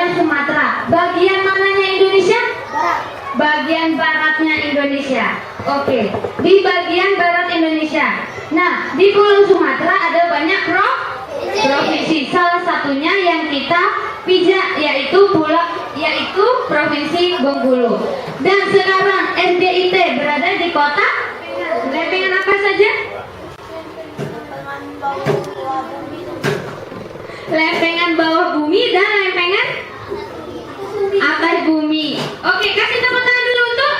wilayah Sumatera. Bagian mananya Indonesia? Bagian baratnya Indonesia. Oke, di bagian barat Indonesia. Nah, di Pulau Sumatera ada banyak provinsi. Salah satunya yang kita pijak yaitu Provinsi Bengkulu. Dan sekarang SDIT berada di kota lempengan apa saja? Lempengan bawah bumi dan lempengan atas bumi. Oke, kasih tepuk tangan dulu untuk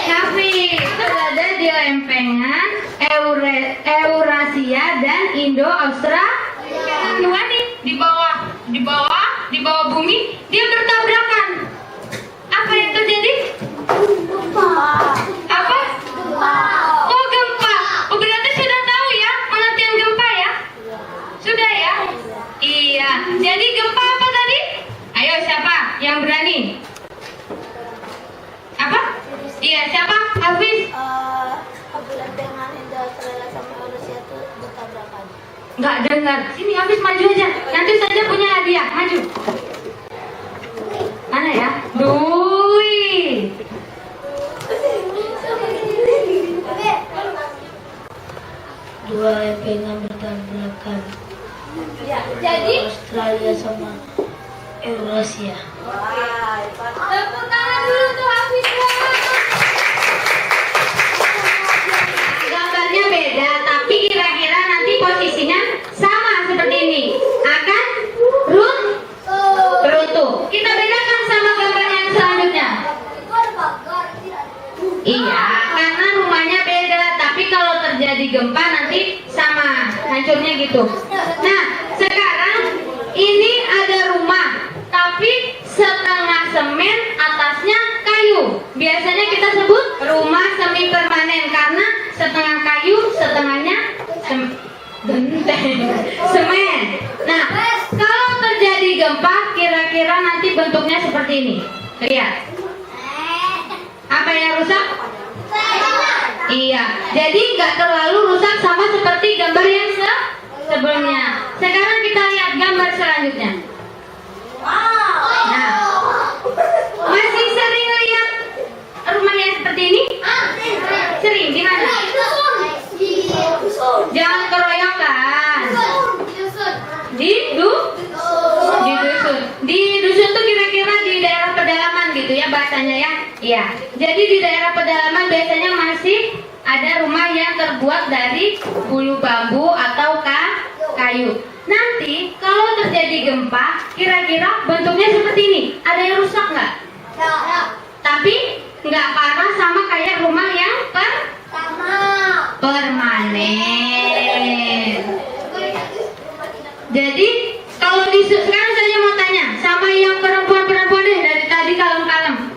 Hafiz. Berada di lempengan Eurasia dan Indo-Australia. Di bawah bumi dia bertabrakan. Apa yang terjadi? Apa? Oh, gempa. Oh, berarti sudah tahu ya pengertian gempa ya? Sudah ya? Iya. Jadi gempa apa tadi? Ayo siapa yang berani? Apa? Iya, siapa? Hafiz. Lempengan Indo-Australia sama Eurasia itu bertabrakan. Nggak dengar. Sini Hafiz maju aja. Nanti saja punya hadiah. Maju. Mana ya? Dui. Dua lempengan bertabrakan. Ya, jadi Australia sama Eurasia. tepuk tangan dulu tuh Hafiz. Gambarnya beda, tapi kira-kira nanti posisinya sama seperti ini. Akan runtuh. Kita bedakan sama gambar yang selanjutnya. Iya, karena rumahnya beda, tapi kalau terjadi gempa nanti sama hancurnya gitu. Nah, sekarang ini ada rumah, tapi setengah semen, atasnya kayu. Biasanya kita sebut rumah semi permanen karena setengah kayu, setengahnya semen. Nah, kalau terjadi gempa, kira-kira nanti bentuknya seperti ini. Lihat. Apa yang rusak? Iya. Jadi nggak terlalu rusak sama seperti gambar yang sebelumnya. Sekarang kita lihat gambar selanjutnya. Nah, masih sering lihat rumah yang seperti ini? Sering, di mana? Jangan keroyokan. Di dusun. Di dusun tuh kira-kira di daerah pedalaman gitu ya bahasanya ya. Iya. Jadi di daerah pedalaman biasanya masih ada rumah yang terbuat dari bulu bambu atau kayu. Nanti kalau terjadi gempa, kira-kira bentuknya seperti ini. Ada yang rusak nggak? Tapi nggak parah sama kayak rumah yang permanen. Jadi kalau sekarang saya mau tanya sama yang perempuan deh dari tadi kalem-kalem.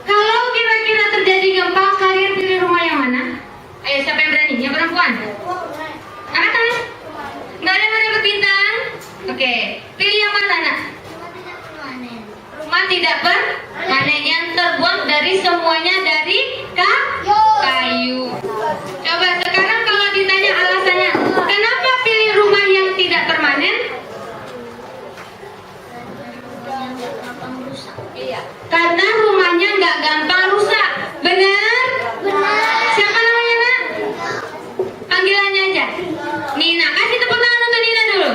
Kalau kira-kira terjadi gempa, kalian pilih rumah yang mana? Ayo siapa yang berani? Yang perempuan? Angkat tangan. Nggak ada yang ada kebintang? Oke, pilih yang mana nak? Rumah tidak permanen yang terbuat dari semuanya dari kayu. Coba sekarang kalau ditanya alasannya, kenapa pilih rumah yang tidak permanen? Iya. Karena rumahnya nggak gampang rusak. Benar? Siapa namanya nak? Panggilannya aja. Nina. Kasih tepuk tangan untuk Nina dulu.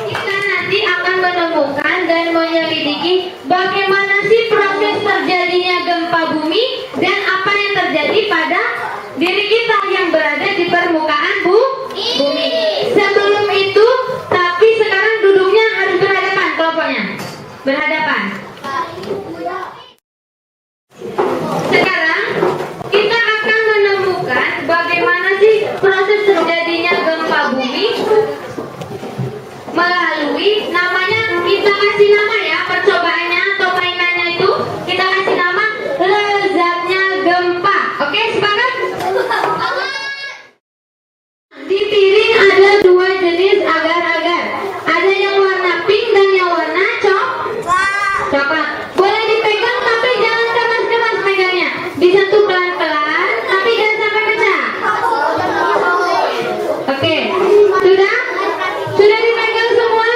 Kita nanti akan menemukan dan menyelidiki bagaimana sih proses terjadinya gempa bumi dan apa yang terjadi pada diri kita yang berada di permukaan bumi. Sebelum itu, tapi sekarang duduknya harus berhadapan kelompoknya. Berhadapan. Sekarang kita akan menemukan bagaimana sih proses terjadinya gempa bumi melalui namanya, kita kasih nama ya percobaannya atau mainannya itu kita kasih nama lezatnya gempa. Oke, sepakat? Di piring ada dua jenis agar-agar. Ada yang warna pink dan yang warna coklat. Boleh dipegang tapi jangan keras-keras pegangnya. Disentuh pelan-pelan tapi jangan sampai pecah. Oke. Sudah? Sudah dipegang semua?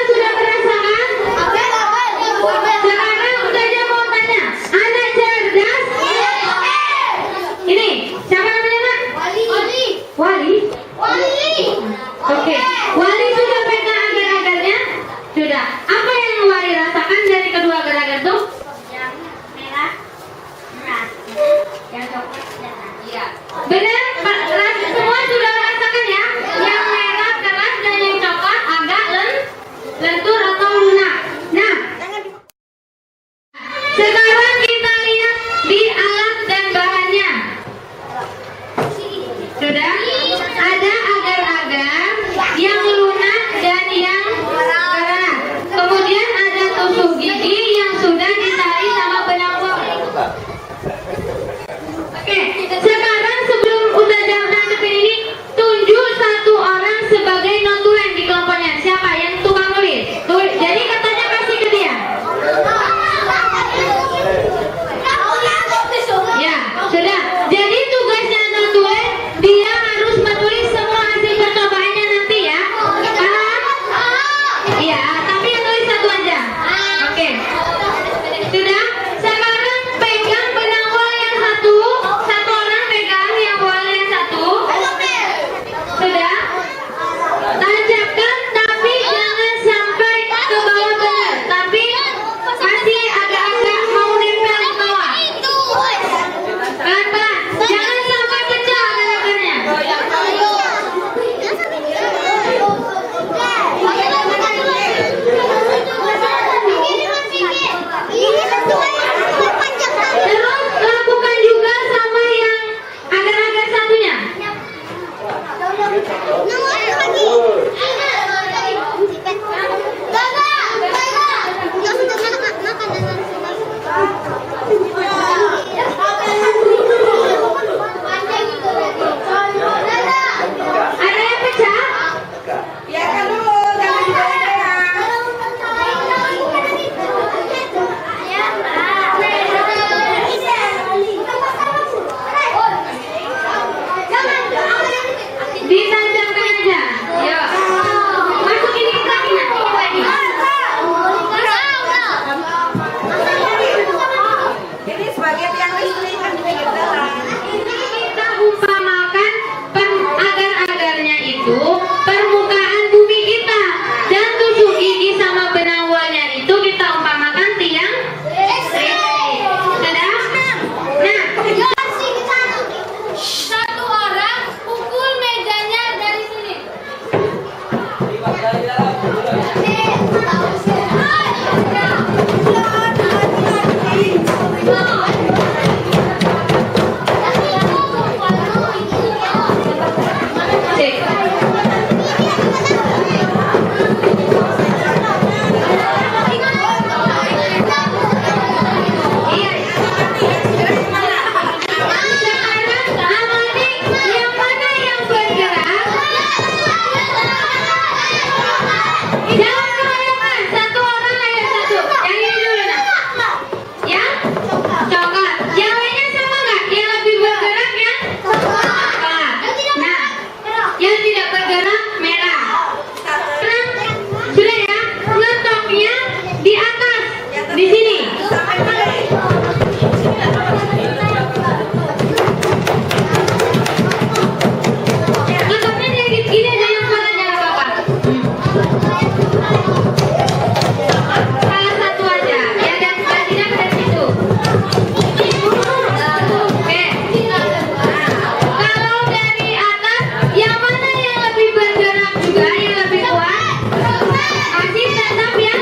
Masih tetap ya.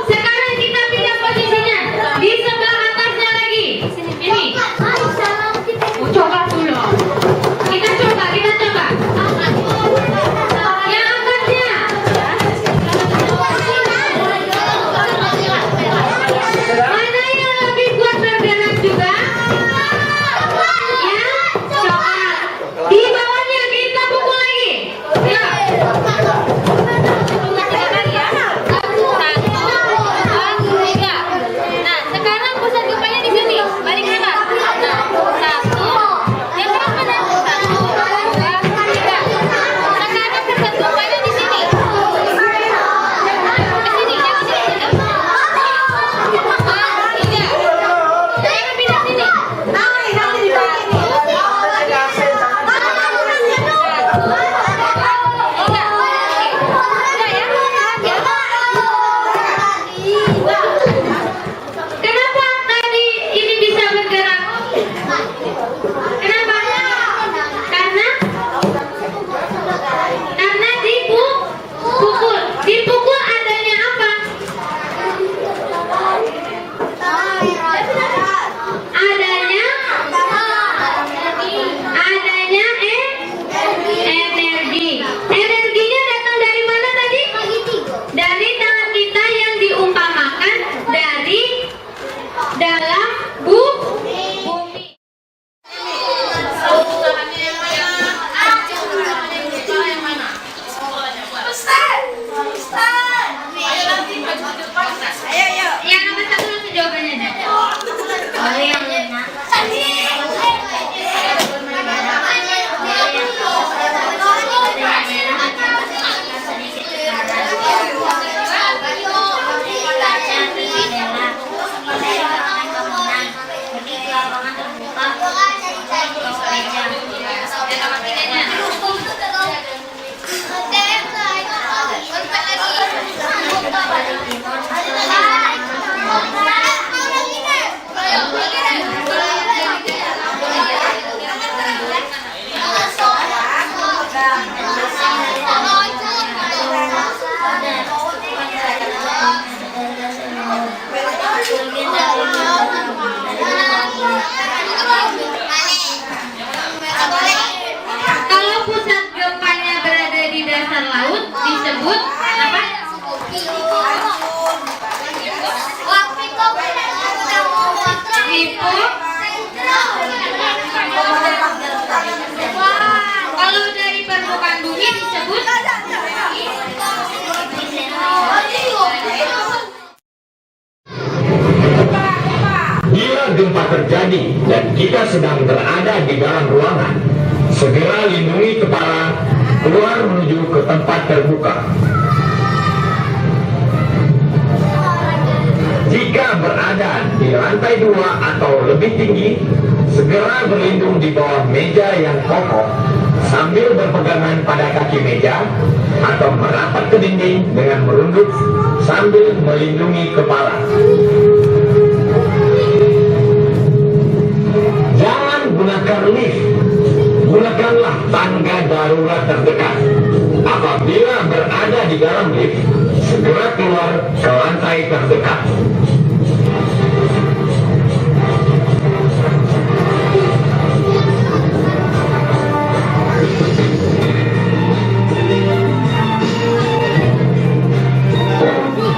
Sekarang kita pindah posisinya di sebelah atasnya lagi. Ini. Oh, coba dulu. Kita coba. Yang atasnya. Mana yang lebih kuat bergerak juga? Ya, coklat. Di bawahnya kita pukul lagi. Ya. Nah, sekarang pusat gempanya di sini. Balik kanan. Nah, 1. Yang keras mana? 1, 2, 3. Sekarang pusat gempanya di sini. Ke sini, jangan sini. 3. Jangan pindah sini. 1. Kenapa tadi ini bisa bergerak? Kenapa? Karena dipukul. Dipukul adanya apa? Adanya energi. Energinya datang dari mana tadi? Dari tangan kita yang diumpamakan dari dalam bumi. Yang nomor 1 langsung jawabannya dah. Kalau pusat gempanya berada di dasar laut disebut apa? Kalau dari permukaan bumi disebut Bila gempa terjadi dan kita sedang berada di dalam ruangan, segera lindungi kepala keluar menuju ke tempat terbuka. Jika berada di lantai 2 atau lebih tinggi, segera berlindung di bawah meja yang kokoh sambil berpegangan pada kaki meja atau merapat ke dinding dengan merunduk sambil melindungi kepala. Jangan gunakan lift, gunakanlah tangga darurat terdekat. Apabila berada di dalam lift, segera keluar ke lantai terdekat.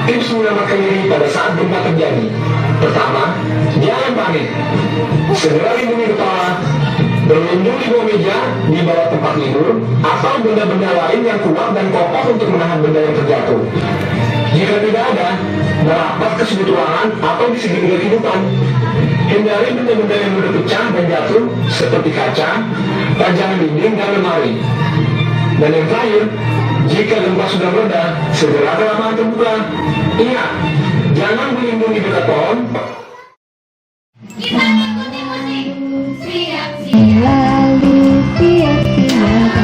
Tips menyelamatkan diri pada saat gempa terjadi. Pertama, jangan panik. Segera lindungi kepala, berlindung di bawah meja, di bawah tempat tidur, atau benda-benda lain yang kuat dan kokoh untuk menahan benda yang terjatuh. Jika tidak ada, merapat ke sudut ruangan atau di segitiga kehidupan. Hindari benda-benda yang mudah pecah dan jatuh, seperti kaca, pajangan dinding, dan lemari. Dan yang terakhir, jika gempa sudah mereda, segera ke lapangan terbuka. Ingat, jangan berlindung di dekat pohon. kita ikuti musik. Siap-siap. Lalu siap-siap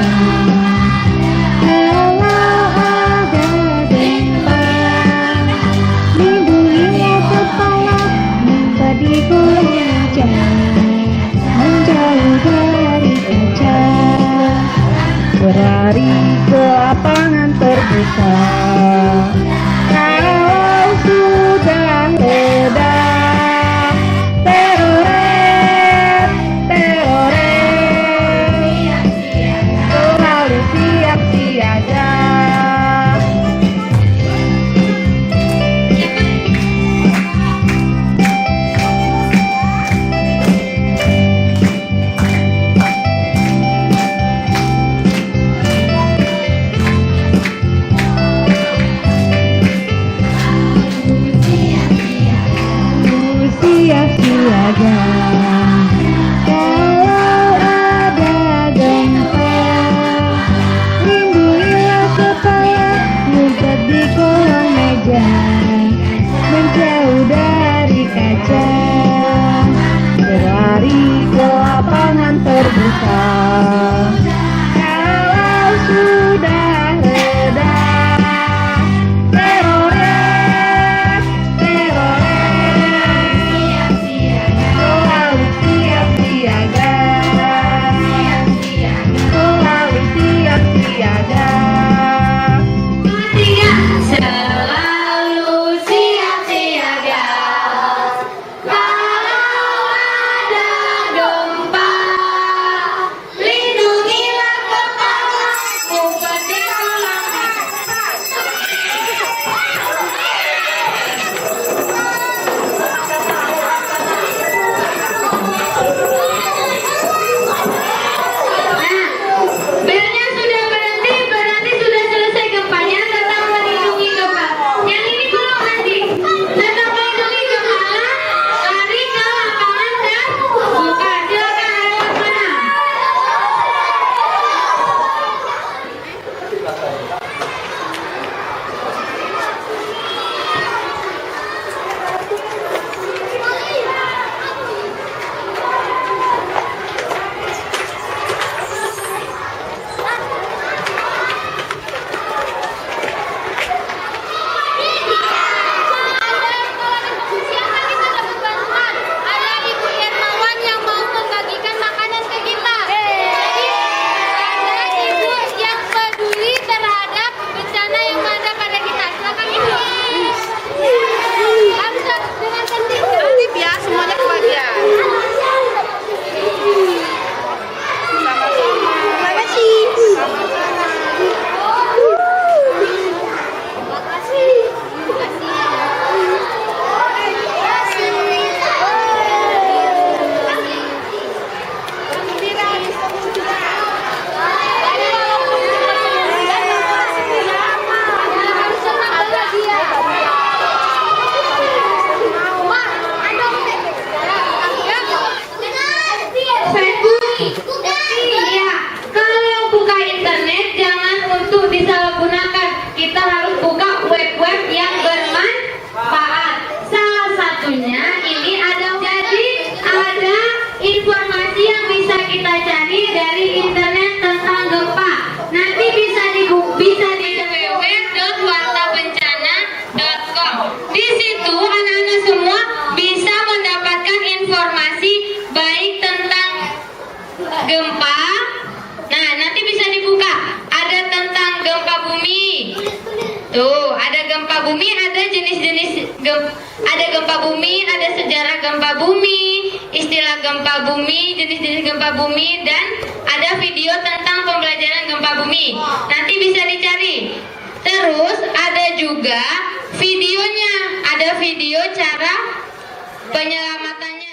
kalau ada gempa, lindungi kepala, mimpi di goncang, menjauh dari bencana, berlari ke lapangan terbuka. web yang bermanfaat. Salah satunya ini ada informasi yang bisa kita cari dari internet tentang gempa. Nanti bisa di www.wartabencana.com. Di situ anak-anak semua bisa mendapatkan informasi baik tentang gempa. Nah, nanti bisa dibuka. Ada tentang gempa bumi. Tuh, ada gempa bumi, ada jenis-jenis ada gempa bumi, ada sejarah gempa bumi, istilah gempa bumi, jenis-jenis gempa bumi, dan ada video tentang pembelajaran gempa bumi. Nanti bisa dicari. Terus ada juga videonya, ada video cara penyelamatannya.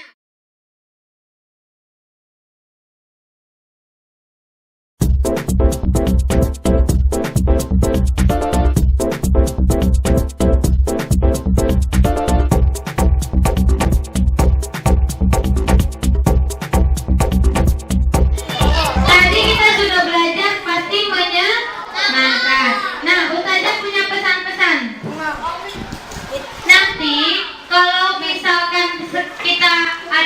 Tadi kita sudah belajar pasti menyenangkan. Nah, Ustazah punya pesan-pesan. Nanti kalau misalkan kita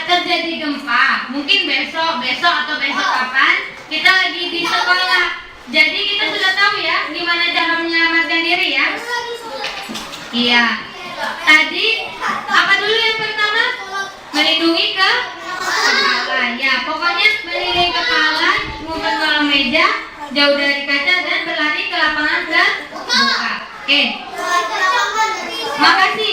terjadi gempa, mungkin besok atau besok kapan, kita lagi di sekolah. Jadi kita sudah tahu ya gimana cara menyelamatkan diri ya. Iya. Tadi apa dulu yang pertama? Melindungi kepala. Ya, pokoknya melindungi kepala, ngumpet kolong meja, jauh dari kaca, dan berlari ke lapangan terbuka. Oke.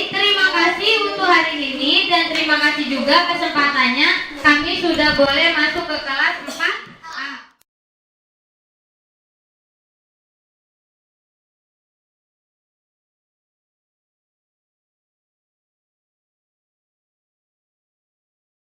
Terima kasih untuk hari ini, dan terima kasih juga kesempatannya kami sudah boleh masuk ke kelas 4.